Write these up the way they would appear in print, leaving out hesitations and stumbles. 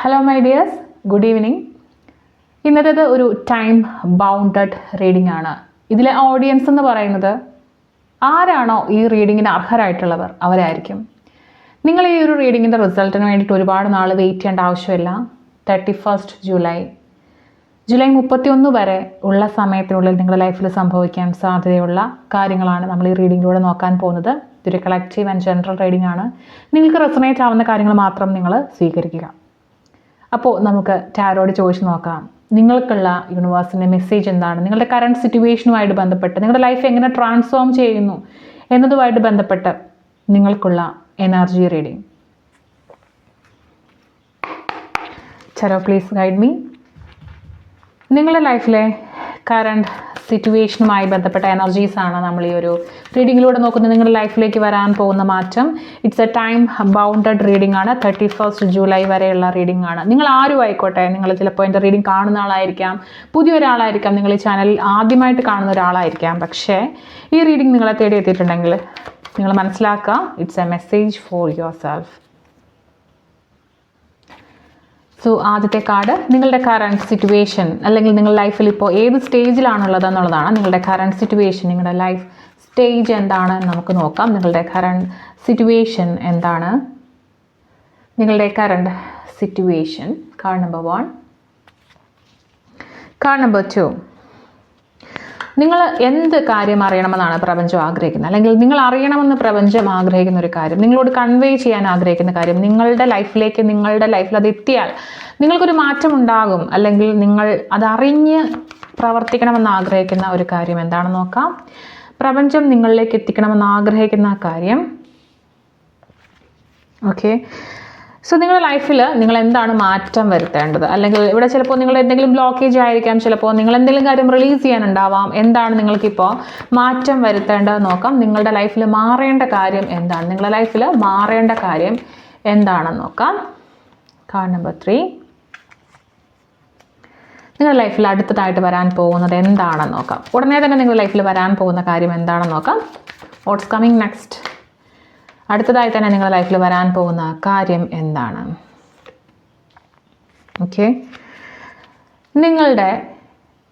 Hello my dears, good evening. ഇന്നത്തേത് ഒരു time bounded reading ആണ്. ഇതിലെ ഓഡിയൻസ് എന്ന് പറയുന്നത് ആരാണോ ഈ റീഡിങ്ങിന് അർഹരായിട്ടുള്ളവർ അവരായിരിക്കും. നിങ്ങൾ ഈ ഒരു റീഡിങ്ങിൻ്റെ റിസൾട്ടിന് വേണ്ടിയിട്ട് ഒരുപാട് നാൾ വെയിറ്റ് ചെയ്യേണ്ട ആവശ്യമില്ല. 31 ജൂലൈ 31 വരെ ഉള്ള സമയത്തിനുള്ളിൽ നിങ്ങളുടെ ലൈഫിൽ സംഭവിക്കാൻ സാധ്യതയുള്ള കാര്യങ്ങളാണ് നമ്മൾ ഈ റീഡിങ്ങിലൂടെ നോക്കാൻ പോകുന്നത്. ഇതൊരു കളക്റ്റീവ് ആൻഡ് ജനറൽ റീഡിംഗ് ആണ്. നിങ്ങൾക്ക് റെസണേറ്റ് ആവുന്ന കാര്യങ്ങൾ മാത്രം നിങ്ങൾ സ്വീകരിക്കുക. അപ്പോൾ നമുക്ക് ടാരോട് ചോദിച്ച് നോക്കാം, നിങ്ങൾക്കുള്ള യൂണിവേഴ്സിൻ്റെ മെസ്സേജ് എന്താണ്, നിങ്ങളുടെ കറണ്ട് സിറ്റുവേഷനുമായിട്ട് ബന്ധപ്പെട്ട് നിങ്ങളുടെ ലൈഫ് എങ്ങനെ ട്രാൻസ്ഫോം ചെയ്യുന്നു എന്നതുമായിട്ട് ബന്ധപ്പെട്ട് നിങ്ങൾക്കുള്ള energy reading. Tarot please guide me. നിങ്ങളുടെ ലൈഫിലെ കറണ്ട് സിറ്റുവേഷനുമായി ബന്ധപ്പെട്ട എനർജീസാണ് നമ്മൾ ഈ ഒരു റീഡിങ്ങിലൂടെ നോക്കുന്നത്. നിങ്ങളുടെ ലൈഫിലേക്ക് വരാൻ പോകുന്ന മാറ്റം. It's A time bounded reading ആണ്. 31 ജൂലൈ വരെയുള്ള റീഡിംഗ് ആണ്. നിങ്ങൾ ആരും ആയിക്കോട്ടെ, നിങ്ങൾ ചിലപ്പോൾ എൻ്റെ റീഡിംഗ് കാണുന്ന ആളായിരിക്കാം, പുതിയൊരാളായിരിക്കാം, നിങ്ങൾ ഈ ചാനലിൽ ആദ്യമായിട്ട് കാണുന്ന ഒരാളായിരിക്കാം. പക്ഷേ ഈ റീഡിംഗ് നിങ്ങളെ തേടി എത്തിയിട്ടുണ്ടെങ്കിൽ നിങ്ങൾ മനസ്സിലാക്കുക, it's A message for your self. So ആദ്യത്തെ കാർഡ് നിങ്ങളുടെ കറണ്ട് സിറ്റുവേഷൻ, അല്ലെങ്കിൽ നിങ്ങളുടെ ലൈഫിൽ ഇപ്പോൾ ഏത് സ്റ്റേജിലാണുള്ളത് എന്നുള്ളതാണ്. നിങ്ങളുടെ കറണ്ട് സിറ്റുവേഷൻ, നിങ്ങളുടെ ലൈഫ് സ്റ്റേജ് എന്താണ് നമുക്ക് നോക്കാം. നിങ്ങളുടെ കറണ്ട് സിറ്റുവേഷൻ എന്താണ്? നിങ്ങളുടെ current situation. Card number 1. Card number 2. നിങ്ങൾ എന്ത് കാര്യം അറിയണമെന്നാണ് പ്രപഞ്ചം ആഗ്രഹിക്കുന്നത്, അല്ലെങ്കിൽ നിങ്ങൾ അറിയണമെന്ന് പ്രപഞ്ചം ആഗ്രഹിക്കുന്ന ഒരു കാര്യം, നിങ്ങളോട് കൺവേ ചെയ്യാൻ ആഗ്രഹിക്കുന്ന കാര്യം, നിങ്ങളുടെ ലൈഫിലേക്ക്, നിങ്ങളുടെ ലൈഫിൽ അത് എത്തിയാൽ നിങ്ങൾക്കൊരു മാറ്റം ഉണ്ടാകും, അല്ലെങ്കിൽ നിങ്ങൾ അതറിഞ്ഞ് പ്രവർത്തിക്കണമെന്ന് ആഗ്രഹിക്കുന്ന ഒരു കാര്യം എന്താണെന്ന് നോക്കാം. പ്രപഞ്ചം നിങ്ങളിലേക്ക് എത്തിക്കണമെന്ന് ആഗ്രഹിക്കുന്ന കാര്യം. ഓക്കെ, സോ നിങ്ങളുടെ ലൈഫിൽ നിങ്ങൾ എന്താണ് മാറ്റം വരുത്തേണ്ടത്, അല്ലെങ്കിൽ ഇവിടെ ചിലപ്പോൾ നിങ്ങളുടെ എന്തെങ്കിലും ബ്ലോക്കേജ് ആയിരിക്കാം, ചിലപ്പോൾ നിങ്ങൾ എന്തെങ്കിലും കാര്യം റിലീസ് ചെയ്യാനുണ്ടാവാം. എന്താണ് നിങ്ങൾക്കിപ്പോൾ മാറ്റം വരുത്തേണ്ടത് നോക്കാം. നിങ്ങളുടെ ലൈഫിൽ മാറേണ്ട കാര്യം എന്താണ്, നിങ്ങളുടെ ലൈഫിൽ മാറേണ്ട കാര്യം എന്താണെന്ന് നോക്കാം. Card number 3. നിങ്ങളുടെ ലൈഫിൽ അടുത്തതായിട്ട് വരാൻ പോകുന്നത് എന്താണെന്ന് നോക്കാം. ഉടനെ തന്നെ നിങ്ങളുടെ ലൈഫിൽ വരാൻ പോകുന്ന കാര്യം എന്താണെന്ന് നോക്കാം. What's coming next. അടുത്തതായി തന്നെ നിങ്ങളുടെ ലൈഫിൽ വരാൻ പോകുന്ന കാര്യം എന്താണ്? ഓക്കെ, നിങ്ങളുടെ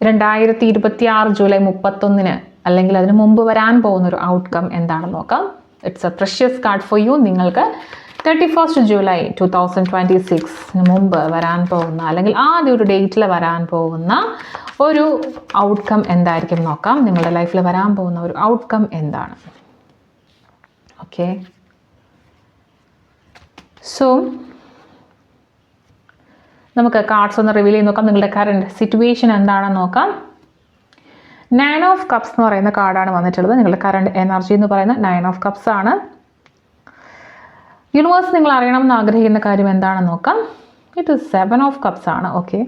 2026 ജൂലൈ 31 അല്ലെങ്കിൽ അതിന് മുമ്പ് വരാൻ പോകുന്ന ഒരു ഔട്ട്കം എന്താണെന്ന് നോക്കാം. It's A precious card for you. നിങ്ങൾക്ക് 31 ജൂലൈ 2026 മുമ്പ് വരാൻ പോകുന്ന, അല്ലെങ്കിൽ ആദ്യ ഒരു ഡേറ്റിൽ വരാൻ പോകുന്ന ഒരു ഔട്ട്കം എന്തായിരിക്കും നോക്കാം. നിങ്ങളുടെ ലൈഫിൽ വരാൻ പോകുന്ന ഒരു ഔട്ട്കം എന്താണ്? ഓക്കെ, സോ നമുക്ക് കാർഡ്സ് ഒന്ന് റിവീൽ ചെയ്ത് നോക്കാം. നിങ്ങളുടെ കറണ്ട് സിറ്റുവേഷൻ എന്താണെന്ന് നോക്കാം. 9 ഓഫ് കപ്സ് എന്ന് പറയുന്ന കാർഡാണ് വന്നിട്ടുള്ളത്. നിങ്ങളുടെ കറണ്ട് എനർജി എന്ന് പറയുന്നത് 9 ഓഫ് കപ്സ് ആണ്. യൂണിവേഴ്സ് നിങ്ങൾ അറിയണമെന്ന് ആഗ്രഹിക്കുന്ന കാര്യം എന്താണെന്ന് നോക്കാം. ഇത് 7 ഓഫ് കപ്സ് ആണ്. ഓക്കെ,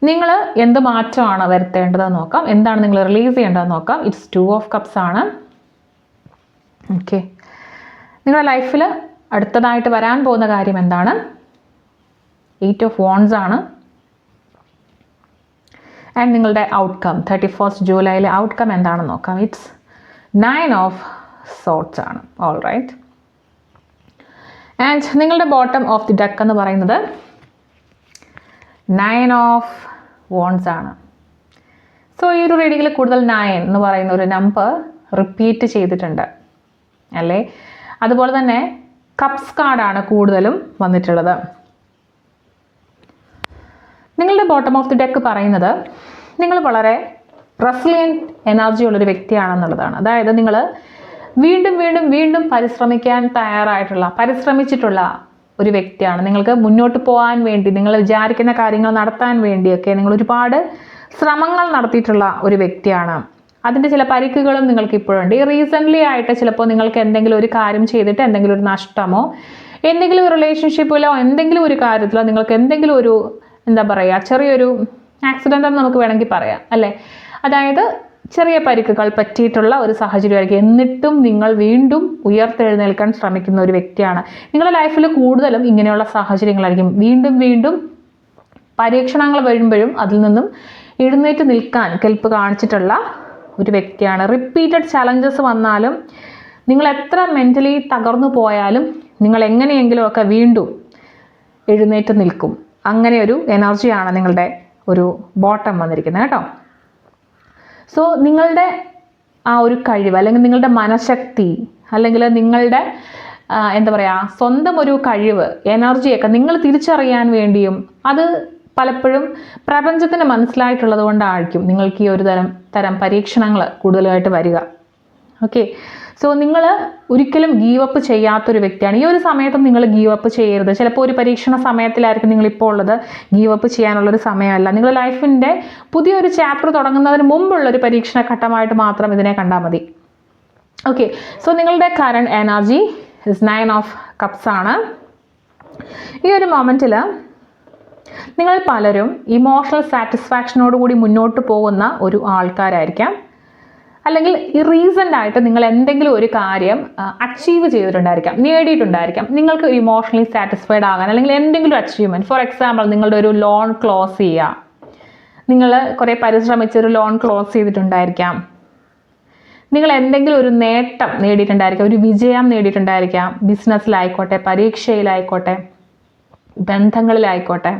നിങ്ങൾ എന്ത് മാറ്റമാണ് വരുത്തേണ്ടതെന്ന് നോക്കാം. എന്താണ് നിങ്ങൾ റിലീസ് ചെയ്യേണ്ടതെന്ന് നോക്കാം. ഇറ്റ്സ് 2 ഓഫ് കപ്സ് ആണ്. ഓക്കെ, നിങ്ങളുടെ ലൈഫിൽ അടുത്തതായിട്ട് വരാൻ പോകുന്ന കാര്യം എന്താണ്? 8 ഓഫ് വോൺസ് ആണ്. ആൻഡ് നിങ്ങളുടെ ഔട്ട്കം 31 ജൂലൈയിലെ ഔട്ട്കം എന്താണെന്ന് നോക്കാം. ഇറ്റ്സ് 9 ഓഫ് സോർട്സ് ആണ്. All right. ആൻഡ് നിങ്ങളുടെ ബോട്ടം ഓഫ് ദി ഡക്ക് എന്ന് പറയുന്നത് 9 ഓഫ് വോൺസ് ആണ്. സോ ഈ ഒരു റീഡിങ്ങിൽ കൂടുതൽ 9 എന്ന് പറയുന്ന ഒരു നമ്പർ റിപ്പീറ്റ് ചെയ്തിട്ടുണ്ട് അല്ലേ. അതുപോലെ തന്നെ കപ്സ് കാർഡാണ് കൂടുതലും വന്നിട്ടുള്ളത്. നിങ്ങളുടെ ബോട്ടം ഓഫ് ദി ഡെക്ക് പറയുന്നത് നിങ്ങൾ വളരെ റെസിലിയൻറ്റ് എനർജി ഉള്ളൊരു വ്യക്തിയാണെന്നുള്ളതാണ്. അതായത് നിങ്ങൾ വീണ്ടും വീണ്ടും വീണ്ടും പരിശ്രമിച്ചിട്ടുള്ള ഒരു വ്യക്തിയാണ്. നിങ്ങൾക്ക് മുന്നോട്ട് പോകാൻ വേണ്ടി, നിങ്ങൾ വിചാരിക്കുന്ന കാര്യങ്ങൾ നടത്താൻ വേണ്ടിയൊക്കെ നിങ്ങൾ ഒരുപാട് ശ്രമങ്ങൾ നടത്തിയിട്ടുള്ള ഒരു വ്യക്തിയാണ്. അതിൻ്റെ ചില പരിക്കുകളും നിങ്ങൾക്ക് ഇപ്പോഴുണ്ട്. ഈ റീസെൻ്റ്ലി ആയിട്ട് ചിലപ്പോൾ നിങ്ങൾക്ക് എന്തെങ്കിലും ഒരു കാര്യം ചെയ്തിട്ട് എന്തെങ്കിലും ഒരു നഷ്ടമോ, എന്തെങ്കിലും ഒരു റിലേഷൻഷിപ്പിലോ, എന്തെങ്കിലും ഒരു കാര്യത്തിലോ നിങ്ങൾക്ക് എന്തെങ്കിലും ഒരു ചെറിയൊരു ആക്സിഡൻ്റ് എന്ന് നമുക്ക് വേണമെങ്കിൽ പറയാം അല്ലേ. അതായത് ചെറിയ പരിക്കുകൾ പറ്റിയിട്ടുള്ള ഒരു സാഹചര്യമായിരിക്കും. എന്നിട്ടും നിങ്ങൾ വീണ്ടും ഉയർത്തെഴുന്നേൽക്കാൻ ശ്രമിക്കുന്ന ഒരു വ്യക്തിയാണ്. നിങ്ങളുടെ ലൈഫിൽ കൂടുതലും ഇങ്ങനെയുള്ള സാഹചര്യങ്ങളായിരിക്കും. വീണ്ടും വീണ്ടും പരീക്ഷണങ്ങൾ വരുമ്പോഴും അതിൽ നിന്നും എഴുന്നേറ്റ് നിൽക്കാൻ കെൽപ്പ് കാണിച്ചിട്ടുള്ള ഒരു വ്യക്തിയാണ്. റിപ്പീറ്റഡ് ചലഞ്ചസ് വന്നാലും, നിങ്ങൾ എത്ര മെൻ്റലി തകർന്നു പോയാലും, നിങ്ങൾ എങ്ങനെയെങ്കിലുമൊക്കെ വീണ്ടും എഴുന്നേറ്റ് നിൽക്കും. അങ്ങനെ ഒരു എനർജിയാണ് നിങ്ങളുടെ ഒരു ബോട്ടം വന്നിരിക്കുന്നത് കേട്ടോ. സോ നിങ്ങളുടെ ആ ഒരു കഴിവ് അല്ലെങ്കിൽ നിങ്ങളുടെ മനഃശക്തി അല്ലെങ്കിൽ നിങ്ങളുടെ എന്താ പറയുക സ്വന്തം ഒരു കഴിവ് എനർജിയൊക്കെ നിങ്ങൾ തിരിച്ചറിയാൻ വേണ്ടിയും അത് പലപ്പോഴും പ്രപഞ്ചത്തിന് മനസ്സിലായിട്ടുള്ളത് കൊണ്ടായിരിക്കും നിങ്ങൾക്ക് ഈ ഒരു തരം പരീക്ഷണങ്ങൾ കൂടുതലായിട്ട് വരിക. ഓക്കെ, സോ നിങ്ങൾ ഒരിക്കലും ഗീവ് അപ്പ് ചെയ്യാത്തൊരു വ്യക്തിയാണ്. ഈ ഒരു സമയത്തും നിങ്ങൾ ഗീവ് അപ്പ് ചെയ്യരുത്. ചിലപ്പോൾ ഒരു പരീക്ഷണ സമയത്തിലായിരിക്കും നിങ്ങളിപ്പോൾ ഉള്ളത്. ഗീവ് അപ്പ് ചെയ്യാനുള്ളൊരു സമയമല്ല. നിങ്ങളുടെ ലൈഫിൻ്റെ പുതിയൊരു ചാപ്റ്റർ തുടങ്ങുന്നതിന് മുമ്പുള്ളൊരു പരീക്ഷണ ഘട്ടമായിട്ട് മാത്രം ഇതിനെ കണ്ടാൽ മതി. ഓക്കെ, സോ നിങ്ങളുടെ കറണ്ട് എനർജി 9 ഓഫ് കപ്സ് ആണ്. ഈ ഒരു മൊമെൻറ്റിൽ നിങ്ങൾ പലരും ഇമോഷണൽ സാറ്റിസ്ഫാക്ഷനോട് കൂടി മുന്നോട്ട് പോകുന്ന ഒരു ആൾക്കാരായിരിക്കാം. അല്ലെങ്കിൽ ഈ റീസെൻ്റ് ആയിട്ട് നിങ്ങൾ എന്തെങ്കിലും ഒരു കാര്യം അച്ചീവ് ചെയ്തിട്ടുണ്ടായിരിക്കാം, നേടിയിട്ടുണ്ടായിരിക്കാം. നിങ്ങൾക്ക് ഇമോഷണലി സാറ്റിസ്ഫൈഡ് ആകാൻ അല്ലെങ്കിൽ എന്തെങ്കിലും അച്ചീവ്മെൻറ്റ്, ഫോർ എക്സാമ്പിൾ നിങ്ങളുടെ ഒരു ലോൺ ക്ലോസ് ചെയ്യുക, നിങ്ങൾ കുറേ പരിശ്രമിച്ചൊരു ലോൺ ക്ലോസ് ചെയ്തിട്ടുണ്ടായിരിക്കാം. നിങ്ങൾ എന്തെങ്കിലും ഒരു നേട്ടം നേടിയിട്ടുണ്ടായിരിക്കാം, ഒരു വിജയം നേടിയിട്ടുണ്ടായിരിക്കാം. ബിസിനസ്സിലായിക്കോട്ടെ, പരീക്ഷയിലായിക്കോട്ടെ, ബന്ധങ്ങളിലായിക്കോട്ടെ.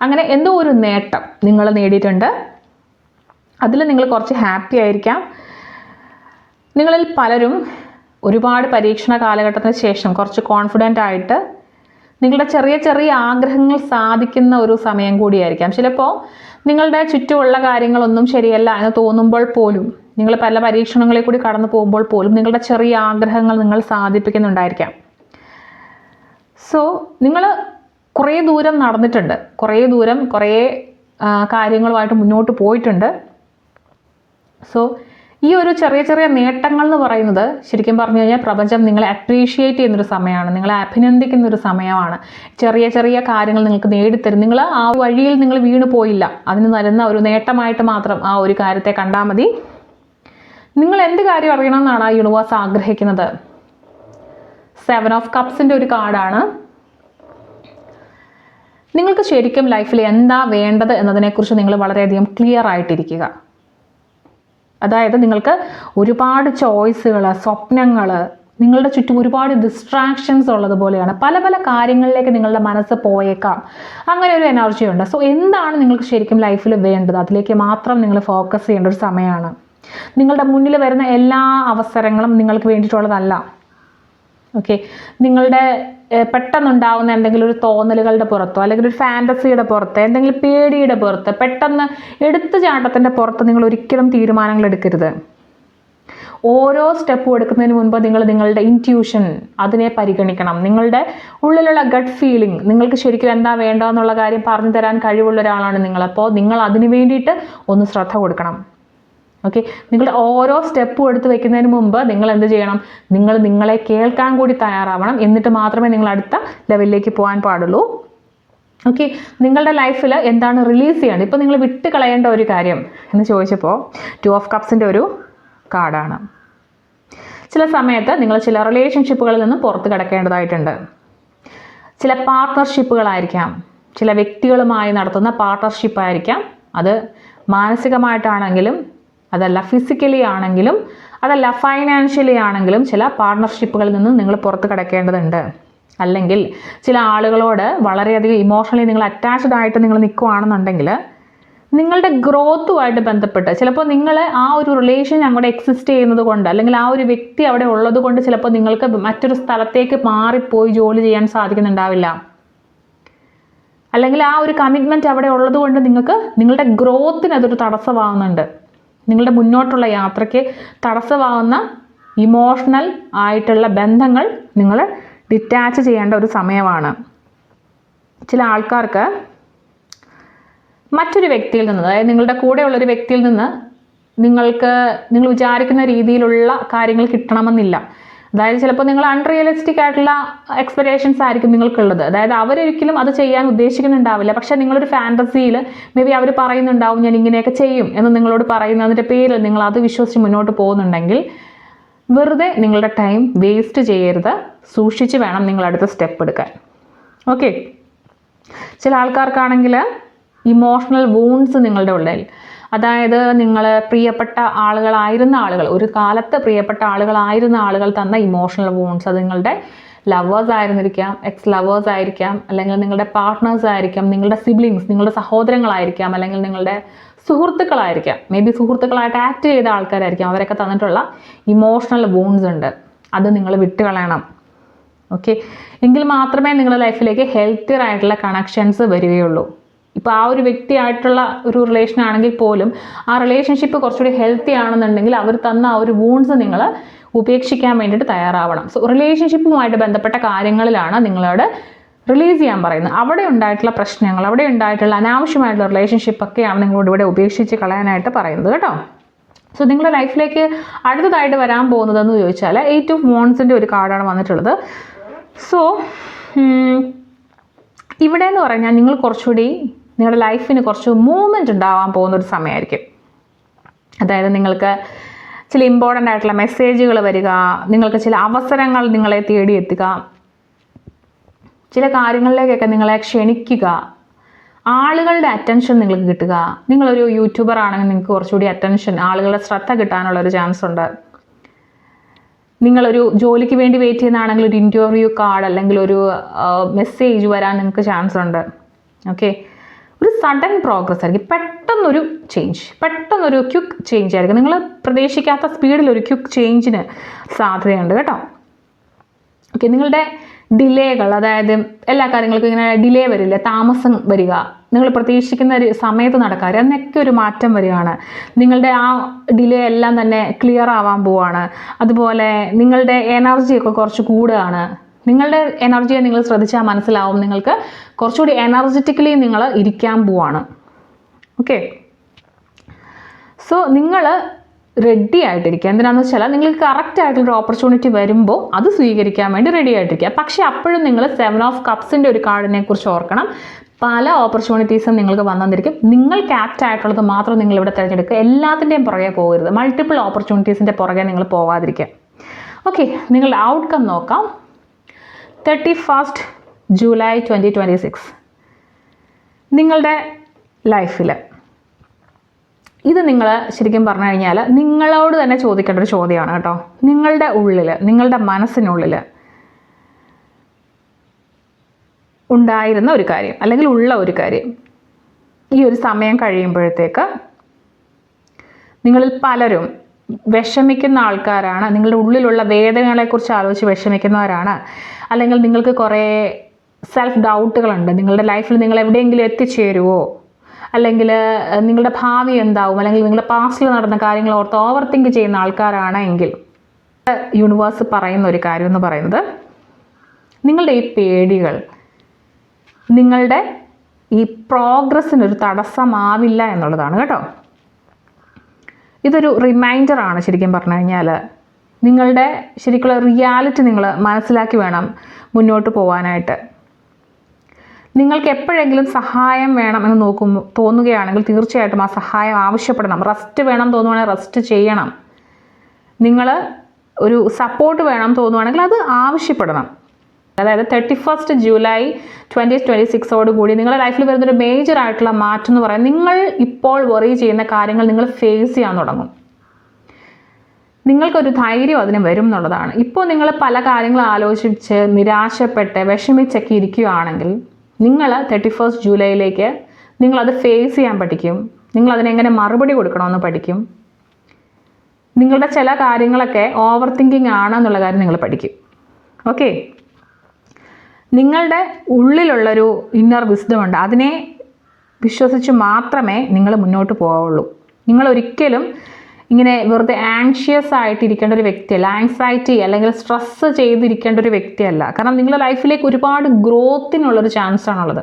അങ്ങനെ എന്തോ ഒരു നേട്ടം നിങ്ങൾ നേടിയിട്ടുണ്ട്. അതിൽ നിങ്ങൾ കുറച്ച് ഹാപ്പി ആയിരിക്കാം. നിങ്ങളിൽ പലരും ഒരുപാട് പരീക്ഷണ കാലഘട്ടത്തിന് ശേഷം കുറച്ച് കോൺഫിഡൻ്റ് ആയിട്ട് നിങ്ങളുടെ ചെറിയ ചെറിയ ആഗ്രഹങ്ങൾ സാധിക്കുന്ന ഒരു സമയം കൂടിയായിരിക്കാം. ചിലപ്പോൾ നിങ്ങളുടെ ചുറ്റുമുള്ള കാര്യങ്ങളൊന്നും ശരിയല്ല എന്ന് തോന്നുമ്പോൾ പോലും, നിങ്ങൾ പല പരീക്ഷണങ്ങളിൽ കൂടി കടന്നു പോകുമ്പോൾ പോലും നിങ്ങളുടെ ചെറിയ ആഗ്രഹങ്ങൾ നിങ്ങൾ സാധിപ്പിക്കുന്നുണ്ടായിരിക്കാം. സോ നിങ്ങൾ കുറേ ദൂരം നടന്നിട്ടുണ്ട്, കുറേ കാര്യങ്ങളുമായിട്ട് മുന്നോട്ട് പോയിട്ടുണ്ട്. സോ ഈ ഒരു ചെറിയ ചെറിയ നേട്ടങ്ങൾ എന്ന് പറയുന്നത് ശരിക്കും പറഞ്ഞു കഴിഞ്ഞാൽ പ്രപഞ്ചം നിങ്ങളെ അപ്രീഷിയേറ്റ് ചെയ്യുന്നൊരു സമയമാണ്, നിങ്ങളെ അഭിനന്ദിക്കുന്നൊരു സമയമാണ്. ചെറിയ ചെറിയ കാര്യങ്ങൾ നിങ്ങൾക്ക് നേടിത്തരും. നിങ്ങൾ ആ വഴിയിൽ നിങ്ങൾ വീണു പോയില്ല, അതിന് തരുന്ന ഒരു നേട്ടമായിട്ട് മാത്രം ആ ഒരു കാര്യത്തെ കണ്ടാൽ മതി. നിങ്ങൾ എന്ത് കാര്യം അറിയണമെന്നാണ് ആ യൂണിവേഴ്സ് ആഗ്രഹിക്കുന്നത്? 7 ഓഫ് കപ്സിൻ്റെ ഒരു കാർഡാണ്. നിങ്ങൾക്ക് ശരിക്കും ലൈഫിൽ എന്താ വേണ്ടത് എന്നതിനെക്കുറിച്ച് നിങ്ങൾ വളരെയധികം ക്ലിയർ ആയിട്ടിരിക്കുക. അതായത് നിങ്ങൾക്ക് ഒരുപാട് ചോയ്സുകൾ, സ്വപ്നങ്ങൾ, നിങ്ങളുടെ ചുറ്റും ഒരുപാട് ഡിസ്ട്രാക്ഷൻസ് ഉള്ളതുപോലെയാണ്. പല പല കാര്യങ്ങളിലേക്ക് നിങ്ങളുടെ മനസ്സ് പോയേക്കാം. അങ്ങനെ ഒരു എനർജി ഉണ്ട്. സോ എന്താണ് നിങ്ങൾക്ക് ശരിക്കും ലൈഫിൽ വേണ്ടത്, അതിലേക്ക് മാത്രം നിങ്ങൾ ഫോക്കസ് ചെയ്യേണ്ട ഒരു സമയമാണ്. നിങ്ങളുടെ മുന്നിൽ വരുന്ന എല്ലാ അവസരങ്ങളും നിങ്ങൾക്ക് വേണ്ടിയിട്ടുള്ളതല്ല. ഓക്കെ, നിങ്ങളുടെ പെട്ടെന്നുണ്ടാവുന്ന എന്തെങ്കിലും ഒരു തോന്നലുകളുടെ പുറത്തോ അല്ലെങ്കിൽ ഒരു ഫാൻറ്റസിയുടെ പുറത്ത്, എന്തെങ്കിലും പേടിയുടെ പുറത്ത്, പെട്ടെന്ന് എടുത്തുചാട്ടത്തിൻ്റെ പുറത്ത് നിങ്ങൾ ഒരിക്കലും തീരുമാനങ്ങൾ എടുക്കരുത്. ഓരോ സ്റ്റെപ്പും എടുക്കുന്നതിന് മുൻപ് നിങ്ങൾ നിങ്ങളുടെ ഇൻറ്റ്യൂഷൻ അതിനെ പരിഗണിക്കണം. നിങ്ങളുടെ ഉള്ളിലുള്ള ഗട്ട് ഫീലിംഗ്, നിങ്ങൾക്ക് ശരിക്കും എന്താ വേണ്ടതെന്നുള്ള കാര്യം പറഞ്ഞു തരാൻ കഴിവുള്ള ഒരാളാണ് നിങ്ങൾ. അപ്പോൾ നിങ്ങൾ അതിന് വേണ്ടിയിട്ട് ഒന്ന് ശ്രദ്ധ കൊടുക്കണം. ഓക്കെ, നിങ്ങളുടെ ഓരോ സ്റ്റെപ്പും എടുത്ത് വെക്കുന്നതിന് മുമ്പ് നിങ്ങൾ എന്ത് ചെയ്യണം? നിങ്ങൾ നിങ്ങളെ കേൾക്കാൻ കൂടി തയ്യാറാവണം. എന്നിട്ട് മാത്രമേ നിങ്ങൾ അടുത്ത ലെവലിലേക്ക് പോകാൻ പാടുള്ളൂ. ഓക്കെ, നിങ്ങളുടെ ലൈഫിൽ എന്താണ് റിലീസ് ചെയ്യേണ്ടത്, ഇപ്പോൾ നിങ്ങൾ വിട്ട് കളയേണ്ട ഒരു കാര്യം എന്ന് ചോദിച്ചപ്പോൾ 2 ഓഫ് കപ്സിൻ്റെ ഒരു കാർഡാണ്. ചില സമയത്ത് നിങ്ങൾ ചില റിലേഷൻഷിപ്പുകളിൽ നിന്ന് പുറത്ത് കിടക്കേണ്ടതായിട്ടുണ്ട്. ചില പാർട്ട്ണർഷിപ്പുകളായിരിക്കാം, ചില വ്യക്തികളുമായി നടത്തുന്ന പാർട്ട്ണർഷിപ്പായിരിക്കാം. അത് മാനസികമായിട്ടാണെങ്കിലും, അതല്ല ഫിസിക്കലി ആണെങ്കിലും, അതല്ല ഫൈനാൻഷ്യലി ആണെങ്കിലും ചില പാർട്ട്ണർഷിപ്പുകളിൽ നിന്ന് നിങ്ങൾ പുറത്ത് കിടക്കേണ്ടതുണ്ട്. അല്ലെങ്കിൽ ചില ആളുകളോട് വളരെയധികം ഇമോഷണലി നിങ്ങൾ അറ്റാച്ച്ഡ് ആയിട്ട് നിങ്ങൾ നിൽക്കുകയാണെന്നുണ്ടെങ്കിൽ നിങ്ങളുടെ ഗ്രോത്തുമായിട്ട് ബന്ധപ്പെട്ട് ചിലപ്പോൾ നിങ്ങൾ ആ ഒരു റിലേഷൻ അങ്ങോട്ട് എക്സിസ്റ്റ് ചെയ്യുന്നത് കൊണ്ട്, അല്ലെങ്കിൽ ആ ഒരു വ്യക്തി അവിടെ ഉള്ളത് കൊണ്ട് ചിലപ്പോൾ നിങ്ങൾക്ക് മറ്റൊരു സ്ഥലത്തേക്ക് മാറിപ്പോയി ജോലി ചെയ്യാൻ സാധിക്കുന്നുണ്ടാവില്ല. അല്ലെങ്കിൽ ആ ഒരു കമ്മിറ്റ്മെൻറ്റ് അവിടെ ഉള്ളത് കൊണ്ട് നിങ്ങൾക്ക് നിങ്ങളുടെ ഗ്രോത്തിന് അതൊരു തടസ്സമാകുന്നുണ്ട്. നിങ്ങളുടെ മുന്നോട്ടുള്ള യാത്രയ്ക്ക് തടസ്സമാകുന്ന ഇമോഷണൽ ആയിട്ടുള്ള ബന്ധങ്ങൾ നിങ്ങൾ ഡിറ്റാച്ച് ചെയ്യേണ്ട ഒരു സമയമാണ്. ചില ആൾക്കാർക്ക് മറ്റൊരു വ്യക്തിയിൽ നിന്ന്, അതായത് നിങ്ങളുടെ കൂടെയുള്ളൊരു വ്യക്തിയിൽ നിന്ന് നിങ്ങൾ വിചാരിക്കുന്ന രീതിയിലുള്ള കാര്യങ്ങൾ കിട്ടണമെന്നില്ല. അതായത് ചിലപ്പോൾ നിങ്ങൾ അൺറിയലിസ്റ്റിക് ആയിട്ടുള്ള എക്സ്പെക്ടേഷൻസ് ആയിരിക്കും നിങ്ങൾക്കുള്ളത്. അതായത് അവരൊരിക്കലും അത് ചെയ്യാൻ ഉദ്ദേശിക്കുന്നുണ്ടാവില്ല. പക്ഷേ നിങ്ങളൊരു ഫാൻറ്റസിയിൽ മേ ബി അവർ പറയുന്നുണ്ടാവും ഞാൻ ഇങ്ങനെയൊക്കെ ചെയ്യും എന്ന് നിങ്ങളോട് പറയുന്നതിൻ്റെ പേരിൽ നിങ്ങൾ അത് വിശ്വസിച്ച് മുന്നോട്ട് പോകുന്നുണ്ടെങ്കിൽ വെറുതെ നിങ്ങളുടെ ടൈം വേസ്റ്റ് ചെയ്യരുത്. സൂക്ഷിച്ച് വേണം നിങ്ങൾ അടുത്ത സ്റ്റെപ്പ് എടുക്കാൻ. ഓക്കെ, ചില ആൾക്കാർക്കാണെങ്കിൽ ഇമോഷണൽ വൂൺസ് നിങ്ങളുടെ ഉള്ളിൽ, അതായത് നിങ്ങൾ പ്രിയപ്പെട്ട ആളുകളായിരുന്ന ആളുകൾ, ഒരു കാലത്ത് പ്രിയപ്പെട്ട ആളുകളായിരുന്ന ആളുകൾ തന്ന ഇമോഷണൽ വൂൺസ്, അത് നിങ്ങളുടെ ലവേഴ്സ് ആയിരുന്നിരിക്കാം, എക്സ് ലവേഴ്സ് ആയിരിക്കാം, അല്ലെങ്കിൽ നിങ്ങളുടെ പാർട്ട്നേഴ്സ് ആയിരിക്കാം, നിങ്ങളുടെ സിബ്ലിങ്സ്, നിങ്ങളുടെ സഹോദരങ്ങളായിരിക്കാം, അല്ലെങ്കിൽ നിങ്ങളുടെ സുഹൃത്തുക്കളായിരിക്കാം. മേ ബി സുഹൃത്തുക്കളായിട്ട് ആക്ട് ചെയ്ത ആൾക്കാരായിരിക്കാം. അവരൊക്കെ തന്നിട്ടുള്ള ഇമോഷണൽ വൂൺസ് ഉണ്ട്, അത് നിങ്ങൾ വിട്ടുകളയണം. ഓക്കെ, എങ്കിൽ മാത്രമേ നിങ്ങളുടെ ലൈഫിലേക്ക് ഹെൽത്തിയർ ആയിട്ടുള്ള കണക്ഷൻസ് വരികയുള്ളൂ. ഇപ്പോൾ ആ ഒരു വ്യക്തിയായിട്ടുള്ള ഒരു റിലേഷൻ ആണെങ്കിൽ പോലും ആ റിലേഷൻഷിപ്പ് കുറച്ചുകൂടി ഹെൽത്തി ആണെന്നുണ്ടെങ്കിൽ അവർ തന്ന ആ ഒരു വൂൺസ് നിങ്ങൾ ഉപേക്ഷിക്കാൻ വേണ്ടിയിട്ട് തയ്യാറാവണം. സോ റിലേഷൻഷിപ്പുമായിട്ട് ബന്ധപ്പെട്ട കാര്യങ്ങളിലാണ് നിങ്ങളോട് റിലീസ് ചെയ്യാൻ പറയുന്നത്. അവിടെ ഉണ്ടായിട്ടുള്ള പ്രശ്നങ്ങൾ, അവിടെ ഉണ്ടായിട്ടുള്ള അനാവശ്യമായിട്ടുള്ള റിലേഷൻഷിപ്പൊക്കെയാണ് നിങ്ങളോട് ഇവിടെ ഉപേക്ഷിച്ച് കളയാനായിട്ട് പറയുന്നത് കേട്ടോ. സോ നിങ്ങളുടെ ലൈഫിലേക്ക് അടുത്തതായിട്ട് വരാൻ പോകുന്നതെന്ന് ചോദിച്ചാൽ 8 ഓഫ് വാൻഡ്സിൻ്റെ ഒരു കാർഡാണ് വന്നിട്ടുള്ളത്. സോ ഇവിടെ എന്ന് പറഞ്ഞാൽ നിങ്ങൾ കുറച്ചുകൂടി നിങ്ങളുടെ ലൈഫിന് കുറച്ച് മൂവ്മെൻറ്റ് ഉണ്ടാവാൻ പോകുന്നൊരു സമയമായിരിക്കും. അതായത് നിങ്ങൾക്ക് ചില ഇമ്പോർട്ടൻ്റ് ആയിട്ടുള്ള മെസ്സേജുകൾ വരിക, നിങ്ങൾക്ക് ചില അവസരങ്ങൾ നിങ്ങളെ തേടിയെത്തുക, ചില കാര്യങ്ങളിലേക്കൊക്കെ നിങ്ങളെ ക്ഷണിക്കുക, ആളുകളുടെ അറ്റൻഷൻ നിങ്ങൾക്ക് കിട്ടുക. നിങ്ങളൊരു യൂട്യൂബർ ആണെങ്കിൽ നിങ്ങൾക്ക് കുറച്ചുകൂടി അറ്റൻഷൻ, ആളുകളുടെ ശ്രദ്ധ കിട്ടാനുള്ളൊരു ചാൻസ് ഉണ്ട്. നിങ്ങളൊരു ജോലിക്ക് വേണ്ടി വെയിറ്റ് ചെയ്യുന്നതാണെങ്കിൽ ഒരു ഇൻ്റർവ്യൂ കാർഡ് അല്ലെങ്കിൽ ഒരു മെസ്സേജ് വരാൻ നിങ്ങൾക്ക് ചാൻസ് ഉണ്ട്. ഓക്കെ, ഒരു സഡൻ പ്രോഗ്രസ് ആയിരിക്കും, പെട്ടെന്നൊരു ചേഞ്ച്, പെട്ടെന്നൊരു ക്വിക്ക് ചേഞ്ച് ആയിരിക്കും. നിങ്ങൾ പ്രതീക്ഷിക്കാത്ത സ്പീഡിലൊരു ക്വിക്ക് ചേഞ്ചിന് സാധ്യതയുണ്ട് കേട്ടോ. ഓക്കെ, നിങ്ങളുടെ ഡിലേകൾ, അതായത് എല്ലാ കാര്യങ്ങൾക്കും ഇങ്ങനെ ഡിലേ വരില്ല, താമസം വരിക, നിങ്ങൾ പ്രതീക്ഷിക്കുന്ന ഒരു സമയത്ത് നടക്കാറ്, അതിനൊക്കെ ഒരു മാറ്റം വരികയാണ്. നിങ്ങളുടെ ആ ഡിലേ എല്ലാം തന്നെ ക്ലിയർ ആവാൻ പോവാണ്. അതുപോലെ നിങ്ങളുടെ എനർജിയൊക്കെ കുറച്ച് കൂടുകയാണ്. നിങ്ങളുടെ എനർജിയെ നിങ്ങൾ ശ്രദ്ധിച്ചാൽ മനസ്സിലാവും, നിങ്ങൾക്ക് കുറച്ചുകൂടി എനർജറ്റിക്കലി നിങ്ങൾ ഇരിക്കാൻ പോവാണ്. ഓക്കെ, സോ നിങ്ങൾ റെഡി ആയിട്ടിരിക്കുക. എന്തിനാണെന്ന് വെച്ചാൽ നിങ്ങൾക്ക് കറക്റ്റ് ആയിട്ടുള്ളൊരു ഓപ്പർച്യൂണിറ്റി വരുമ്പോൾ അത് സ്വീകരിക്കാൻ വേണ്ടി റെഡി ആയിട്ടിരിക്കുക. പക്ഷേ അപ്പോഴും നിങ്ങൾ 7 ഓഫ് കപ്സിൻ്റെ ഒരു കാർഡിനെ കുറിച്ച് ഓർക്കണം. പല ഓപ്പർച്യൂണിറ്റീസും നിങ്ങൾക്ക് വന്നിരിക്കും. നിങ്ങൾക്ക് ആപ്റ്റ് ആയിട്ടുള്ളത് മാത്രം നിങ്ങളിവിടെ തിരഞ്ഞെടുക്കുക. എല്ലാത്തിൻ്റെയും പുറകെ പോകരുത്. മൾട്ടിപ്പിൾ ഓപ്പർച്യൂണിറ്റീസിൻ്റെ പുറകെ നിങ്ങൾ പോകാതിരിക്കുക. ഓക്കെ, നിങ്ങളുടെ ഔട്ട്കം നോക്കാം. 31 ജൂലൈ 2026 നിങ്ങളുടെ ലൈഫിൽ ഇത് നിങ്ങൾ ശരിക്കും പറഞ്ഞു കഴിഞ്ഞാൽ നിങ്ങളോട് തന്നെ ചോദിക്കേണ്ട ഒരു ചോദ്യമാണ് കേട്ടോ. നിങ്ങളുടെ ഉള്ളിൽ, നിങ്ങളുടെ മനസ്സിനുള്ളിൽ ഉണ്ടായിരുന്ന ഒരു കാര്യം അല്ലെങ്കിൽ ഉള്ള ഒരു കാര്യം ഈ ഒരു സമയം കഴിയുമ്പോഴത്തേക്ക് നിങ്ങളിൽ പലരും വിഷമിക്കുന്ന ആൾക്കാരാണ്. നിങ്ങളുടെ ഉള്ളിലുള്ള വേദനകളെക്കുറിച്ച് ആലോചിച്ച് വിഷമിക്കുന്നവരാണ്. അല്ലെങ്കിൽ നിങ്ങൾക്ക് കുറേ സെൽഫ് ഡൗട്ടുകളുണ്ട്. നിങ്ങളുടെ ലൈഫിൽ നിങ്ങൾ എവിടെയെങ്കിലും എത്തിച്ചേരുമോ, അല്ലെങ്കിൽ നിങ്ങളുടെ ഭാവി എന്താവും, അല്ലെങ്കിൽ നിങ്ങളുടെ പാസ്റ്റിൽ നടന്ന കാര്യങ്ങൾ ഓർത്ത് ഓവർ തിങ്ക് ചെയ്യുന്ന ആൾക്കാരാണ് എങ്കിൽ യൂണിവേഴ്സ് പറയുന്ന ഒരു കാര്യം എന്ന് പറയുന്നത് നിങ്ങളുടെ ഈ പേടികൾ നിങ്ങളുടെ ഈ പ്രോഗ്രസ്സിനൊരു തടസ്സമാവില്ല എന്നുള്ളതാണ് കേട്ടോ. ഇതൊരു റിമൈൻഡറാണ് ശരിക്കും പറഞ്ഞു കഴിഞ്ഞാൽ. നിങ്ങളുടെ ശരിക്കുള്ള റിയാലിറ്റി നിങ്ങൾ മനസ്സിലാക്കി വേണം മുന്നോട്ട് പോകാനായിട്ട്. നിങ്ങൾക്ക് എപ്പോഴെങ്കിലും സഹായം വേണം എന്ന് തോന്നുകയാണെങ്കിൽ തീർച്ചയായിട്ടും ആ സഹായം ആവശ്യപ്പെടണം. റെസ്റ്റ് വേണം തോന്നുവാണെങ്കിൽ റെസ്റ്റ് ചെയ്യണം. നിങ്ങൾ ഒരു സപ്പോർട്ട് വേണം തോന്നുവാണെങ്കിൽ അത് ആവശ്യപ്പെടണം. അതായത് 31 ജൂലൈ 2026 കൂടി നിങ്ങളുടെ ലൈഫിൽ വരുന്നൊരു മേജർ ആയിട്ടുള്ള മാറ്റം എന്ന് പറയാം, നിങ്ങൾ ഇപ്പോൾ വറി ചെയ്യുന്ന കാര്യങ്ങൾ നിങ്ങൾ ഫേസ് ചെയ്യാൻ തുടങ്ങും. നിങ്ങൾക്കൊരു ധൈര്യം അതിന് വരും എന്നുള്ളതാണ്. ഇപ്പോൾ നിങ്ങൾ പല കാര്യങ്ങൾ ആലോചിച്ച് നിരാശപ്പെട്ട് വിഷമിച്ചൊക്കെ ഇരിക്കുകയാണെങ്കിൽ നിങ്ങൾ 31 ജൂലൈയിലേക്ക് നിങ്ങളത് ഫേസ് ചെയ്യാൻ പഠിക്കും. നിങ്ങളതിനെങ്ങനെ മറുപടി കൊടുക്കണമെന്ന് പഠിക്കും. നിങ്ങളുടെ ചില കാര്യങ്ങളൊക്കെ ഓവർ തിങ്കിങ് ആണെന്നുള്ള കാര്യം നിങ്ങൾ പഠിക്കും. ഓക്കെ, നിങ്ങളുടെ ഉള്ളിലുള്ളൊരു ഇന്നർ വിസ്ഡം ഉണ്ട്. അതിനെ വിശ്വസിച്ച് മാത്രമേ നിങ്ങൾ മുന്നോട്ട് പോവുള്ളൂ. നിങ്ങൾ ഒരിക്കലും ഇങ്ങനെ വെറുതെ ആങ്ഷ്യസ് ആയിട്ടിരിക്കേണ്ട ഒരു വ്യക്തിയല്ല, ആങ്സൈറ്റി അല്ലെങ്കിൽ സ്ട്രെസ്സ് ചെയ്തിരിക്കേണ്ട ഒരു വ്യക്തിയല്ല. കാരണം നിങ്ങളുടെ ലൈഫിലേക്ക് ഒരുപാട് ഗ്രോത്തിനുള്ളൊരു ചാൻസ് ആണുള്ളത്.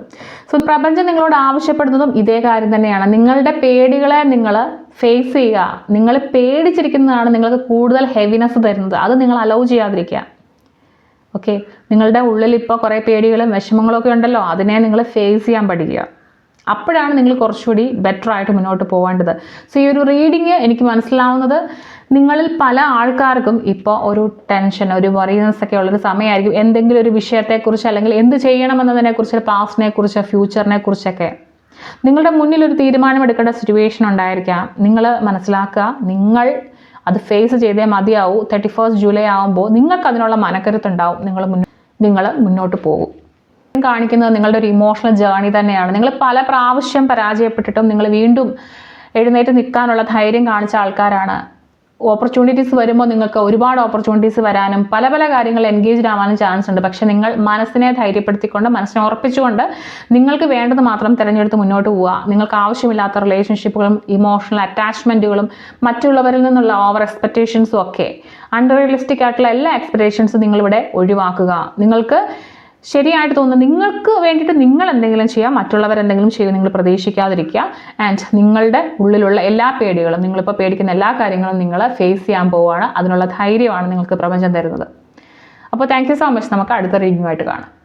സോ പ്രപഞ്ചം നിങ്ങളോട് ആവശ്യപ്പെടുന്നതും ഇതേ കാര്യം തന്നെയാണ്. നിങ്ങളുടെ പേടികളെ നിങ്ങൾ ഫേസ് ചെയ്യുക. നിങ്ങൾ പേടിച്ചിരിക്കുന്നതാണ് നിങ്ങൾക്ക് കൂടുതൽ ഹെവിനെസ് തരുന്നത്. അത് നിങ്ങൾ അലൗ ചെയ്യാതിരിക്കുക. ഓക്കെ, നിങ്ങളുടെ ഉള്ളിൽ ഇപ്പോൾ കുറേ പേടികളും വിഷമങ്ങളും ഒക്കെ ഉണ്ടല്ലോ, അതിനെ നിങ്ങൾ ഫേസ് ചെയ്യാൻ പഠിക്കുക. അപ്പോഴാണ് നിങ്ങൾ കുറച്ചുകൂടി ബെറ്റർ ആയിട്ട് മുന്നോട്ട് പോകേണ്ടത്. സോ ഈ ഒരു റീഡിങ് എനിക്ക് മനസ്സിലാവുന്നത് നിങ്ങളിൽ പല ആൾക്കാർക്കും ഇപ്പോൾ ഒരു ടെൻഷൻ, ഒരു വറീനെസ് ഒക്കെ ഉള്ളൊരു സമയമായിരിക്കും. എന്തെങ്കിലും ഒരു വിഷയത്തെക്കുറിച്ച് അല്ലെങ്കിൽ എന്ത് ചെയ്യണമെന്നതിനെക്കുറിച്ച്, പാസ്റ്റിനെ കുറിച്ച്, ഫ്യൂച്ചറിനെ കുറിച്ചൊക്കെ നിങ്ങളുടെ മുന്നിൽ ഒരു തീരുമാനമെടുക്കേണ്ട സിറ്റുവേഷൻ ഉണ്ടായിരിക്കാം. നിങ്ങൾ മനസ്സിലാക്കുക, നിങ്ങൾ അത് ഫേസ് ചെയ്തേ മതിയാവൂ. 31 ജൂലൈ ആകുമ്പോൾ നിങ്ങൾക്ക് അതിനുള്ള മനക്കരുത്തുണ്ടാവും. നിങ്ങൾ നിങ്ങൾ മുന്നോട്ട് പോകും. കാണിക്കുന്നത് നിങ്ങളുടെ ഒരു ഇമോഷണൽ ജേർണി തന്നെയാണ്. നിങ്ങൾ പല പ്രാവശ്യം പരാജയപ്പെട്ടിട്ടും നിങ്ങൾ വീണ്ടും എഴുന്നേറ്റ് നിൽക്കാനുള്ള ധൈര്യം കാണിച്ച ആൾക്കാരാണ്. ഓപ്പർച്യൂണിറ്റീസ് വരുമ്പോൾ നിങ്ങൾക്ക് ഒരുപാട് ഓപ്പർച്യൂണിറ്റീസ് വരാനും പല പല കാര്യങ്ങൾ എൻഗേജ്ഡ് ആവാനും ചാൻസ് ഉണ്ട്. പക്ഷെ നിങ്ങൾ മനസ്സിനെ ധൈര്യപ്പെടുത്തിക്കൊണ്ട്, മനസ്സിനെ ഉറപ്പിച്ചുകൊണ്ട് നിങ്ങൾക്ക് വേണ്ടത് മാത്രം തിരഞ്ഞെടുത്ത് മുന്നോട്ട് പോവുക. നിങ്ങൾക്ക് ആവശ്യമില്ലാത്ത റിലേഷൻഷിപ്പുകളും ഇമോഷണൽ അറ്റാച്ച്മെൻറ്റുകളും മറ്റുള്ളവരിൽ നിന്നുള്ള ഓവർ എക്സ്പെക്റ്റേഷൻസും ഒക്കെ, അൺറിയലിസ്റ്റിക് ആയിട്ടുള്ള എല്ലാ എക്സ്പെക്റ്റേഷൻസും നിങ്ങളിവിടെ ഒഴിവാക്കുക. നിങ്ങൾക്ക് ശരിയായിട്ട് തോന്നുന്നത് നിങ്ങൾക്ക് വേണ്ടിയിട്ട് നിങ്ങൾ എന്തെങ്കിലും ചെയ്യുക, മറ്റുള്ളവരെന്തെങ്കിലും ചെയ്യുക നിങ്ങൾ പ്രതീക്ഷിക്കാതിരിക്കുക. ആൻഡ് നിങ്ങളുടെ ഉള്ളിലുള്ള എല്ലാ പേടികളും, നിങ്ങളിപ്പോൾ പേടിക്കുന്ന എല്ലാ കാര്യങ്ങളും നിങ്ങൾ ഫേസ് ചെയ്യാൻ പോവുകയാണ്. അതിനുള്ള ധൈര്യമാണ് നിങ്ങൾക്ക് പ്രപഞ്ചം തരുന്നത്. അപ്പോൾ താങ്ക് യു സോ മച്ച്. നമുക്ക് അടുത്ത റീഡിങ്ങുമായിട്ട് കാണാം.